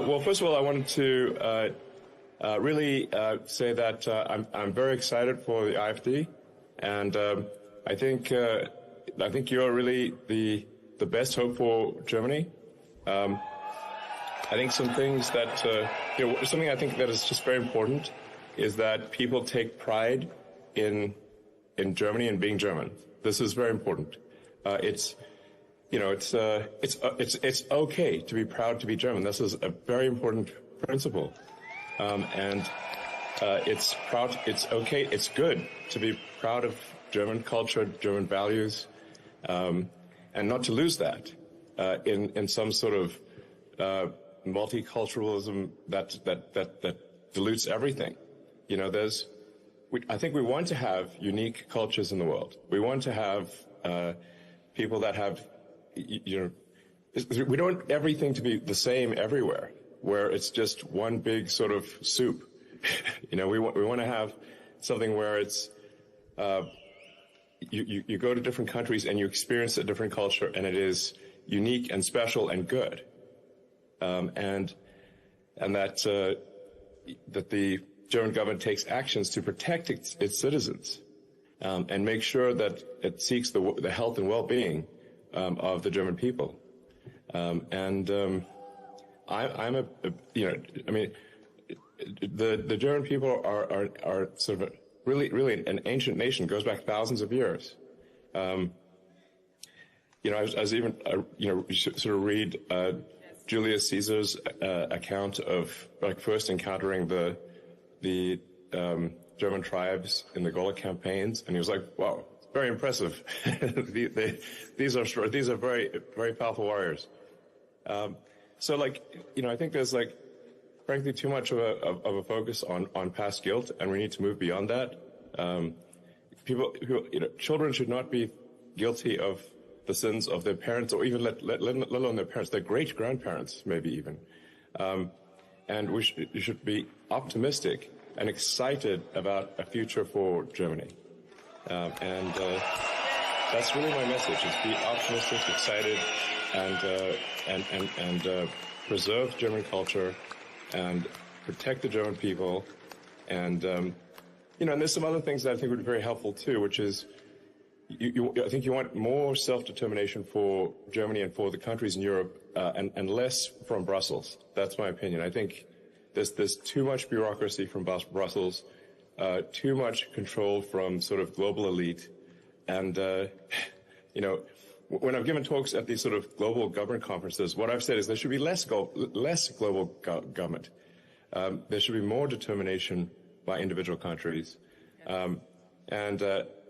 Well, first of all, I wanted to really say that I'm very excited for the AfD, and I think you're really the best hope for Germany. I think some things that something I think that is just very important is that people take pride in Germany and being German. This is very important. It's okay to be proud to be German. This is a very important principle, and it's okay. It's good to be proud of German culture, German values, and not to lose that in some sort of multiculturalism that dilutes everything. I think we want to have unique cultures in the world. We want to have people that have, we don't want everything to be the same everywhere, where it's just one big sort of soup. We want to have something where it's you go to different countries and you experience a different culture, and it is unique and special and good, and that the German government takes actions to protect its citizens and make sure that it seeks the health and well-being of the German people. The German people are sort of really an ancient nation. It goes back thousands of years. I was even sort of read Julius Caesar's account of first encountering the German tribes in the Gaulic campaigns, and he was like, "Wow, very impressive. These are very, very powerful warriors." I think there's frankly too much of a focus on past guilt, and we need to move beyond that. Children should not be guilty of the sins of their parents, or even let alone their parents, their great-grandparents, maybe even. And we should be optimistic and excited about a future for Germany. That's really my message, is be optimistic, excited, and preserve German culture and protect the German people. And there's some other things that I think would be very helpful too, which is I think you want more self-determination for Germany and for the countries in Europe, and less from Brussels. That's my opinion. I think there's too much bureaucracy from Brussels, too much control from sort of global elite. And, when I've given talks at these sort of global government conferences, what I've said is there should be less global government. There should be more determination by individual countries.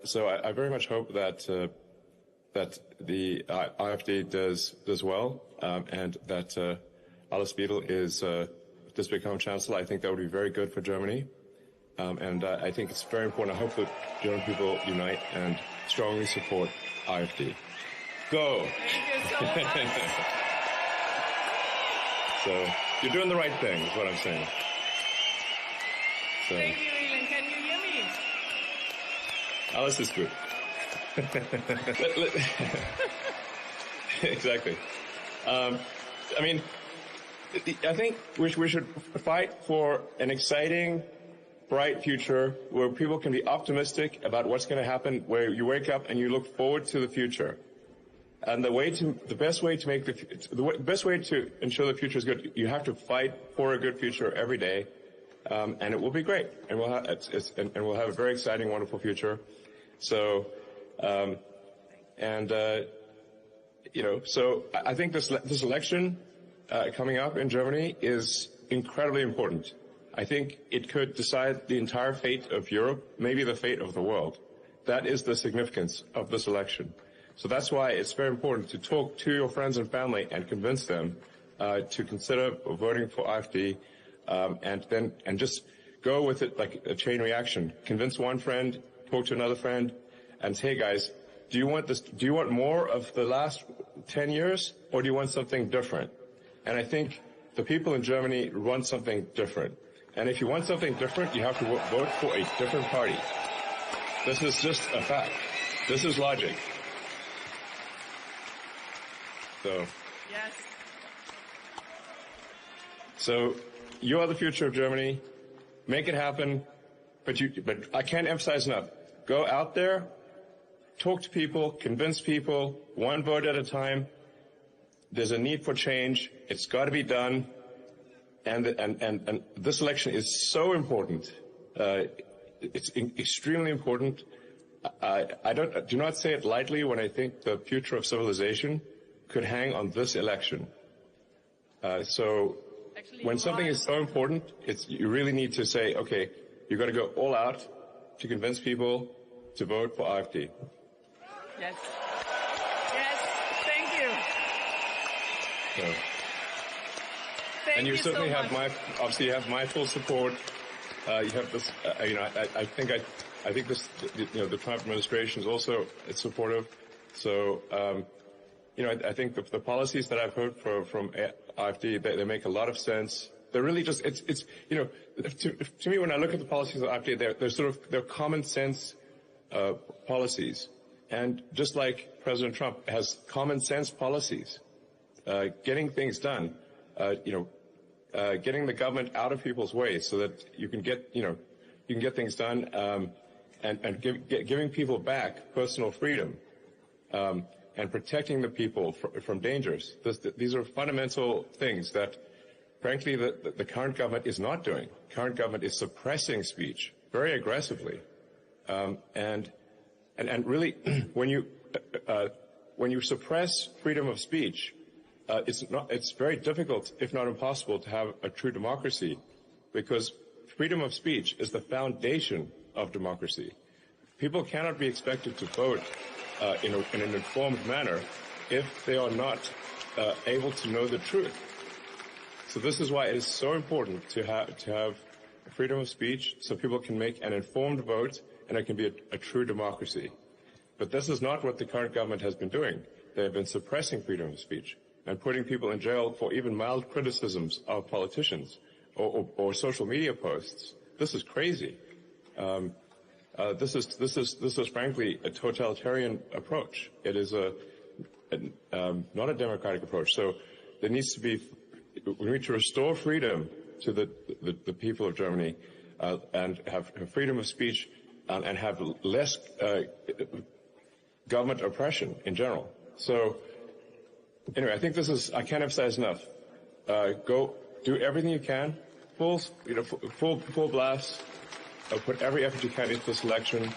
So I very much hope that the AfD does well, and that Alice Beadle does become chancellor. I think that would be very good for Germany, and I think it's very important. I hope that German people unite and strongly support AfD. Go! Thank you so much. So you're doing the right thing, is what I'm saying. So. Thank you, Elon. Can you hear me? Alice is good. Exactly. I think we should fight for an exciting, bright future where people can be optimistic about what's going to happen, where you wake up and you look forward to the future. And the best way to ensure the future is good, you have to fight for a good future every day, and it will be great, and we'll have a very exciting, wonderful future. So, so I think this election coming up in Germany is incredibly important. I think it could decide the entire fate of Europe, maybe the fate of the world. That is the significance of this election. So that's why it's very important to talk to your friends and family and convince them to consider voting for AfD, and just go with it like a chain reaction. Convince one friend, talk to another friend, and say, hey guys, do you want more of the last 10 years, or do you want something different? And I think the people in Germany want something different. And if you want something different, you have to vote for a different party. This is just a fact. This is logic. So. Yes. So you are the future of Germany. Make it happen. But I can't emphasize enough. Go out there, talk to people, convince people, one vote at a time. There's a need for change. It's got to be done. And this election is so important. It's extremely important. I do not say it lightly when I think the future of civilization could hang on this election. So when something is so important, you really need to say, okay, you've got to go all out to convince people to vote for AfD. Yes. Yes. Thank you. So, Thank and you certainly so have obviously you have my full support. You have this, I think this, the Trump administration is also supportive. So, I think the policies that I've heard from AfD, they make a lot of sense. They're really just, to me, when I look at the policies of AfD, they're common sense policies. And just like President Trump has common sense policies, getting things done, getting the government out of people's way so that you can get things done, and giving people back personal freedom, and protecting the people from dangers. These are fundamental things that, frankly, the current government is not doing. Current government is suppressing speech very aggressively, and really, when you suppress freedom of speech, it's very difficult, if not impossible, to have a true democracy, because freedom of speech is the foundation of democracy. People cannot be expected to vote in an informed manner if they are not able to know the truth. So this is why it is so important to have freedom of speech, so people can make an informed vote, and it can be a true democracy. But this is not what the current government has been doing. They have been suppressing freedom of speech and putting people in jail for even mild criticisms of politicians or social media posts. This is crazy. This is frankly a totalitarian approach. It is not a democratic approach. So there needs to be, we need to restore freedom to the people of Germany, and have freedom of speech, and have less government oppression in general. So anyway, I think I can't emphasize enough. Go do everything you can, full blast. Put every effort you can into this election.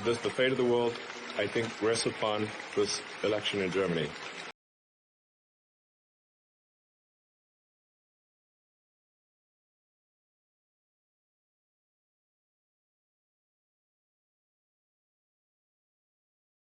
The fate of the world, I think, rests upon this election in Germany.